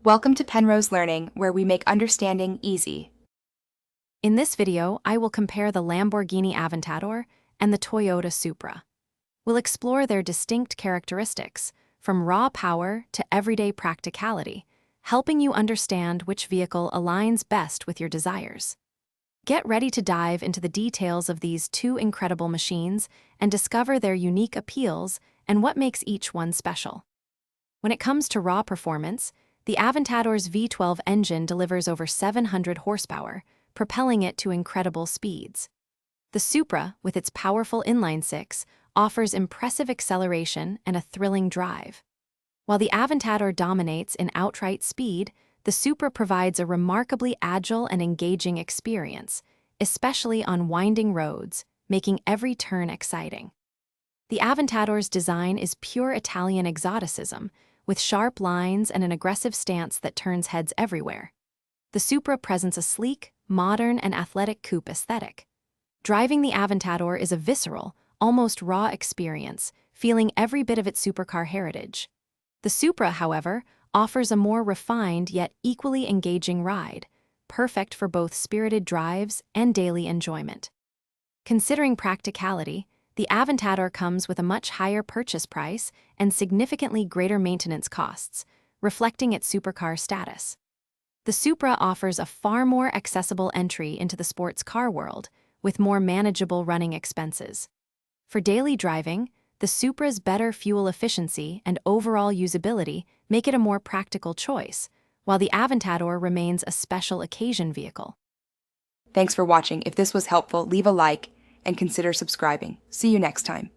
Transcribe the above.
Welcome to Penrose Learning, where we make understanding easy. In this video, I will compare the Lamborghini Aventador and the Toyota Supra. We'll explore their distinct characteristics, from raw power to everyday practicality, helping you understand which vehicle aligns best with your desires. Get ready to dive into the details of these two incredible machines and discover their unique appeals and what makes each one special. When it comes to raw performance, the Aventador's V12 engine delivers over 700 horsepower, propelling it to incredible speeds. The Supra, with its powerful inline-six, offers impressive acceleration and a thrilling drive. While the Aventador dominates in outright speed, the Supra provides a remarkably agile and engaging experience, especially on winding roads, making every turn exciting. The Aventador's design is pure Italian exoticism, with sharp lines and an aggressive stance that turns heads everywhere. The Supra presents a sleek, modern, and athletic coupe aesthetic. Driving the Aventador is a visceral, almost raw experience, feeling every bit of its supercar heritage. The Supra, however, offers a more refined yet equally engaging ride, perfect for both spirited drives and daily enjoyment. Considering practicality, the Aventador comes with a much higher purchase price and significantly greater maintenance costs, reflecting its supercar status. The Supra offers a far more accessible entry into the sports car world, with more manageable running expenses. For daily driving, the Supra's better fuel efficiency and overall usability make it a more practical choice, while the Aventador remains a special occasion vehicle. Thanks for watching. If this was helpful, leave a like and consider subscribing. See you next time.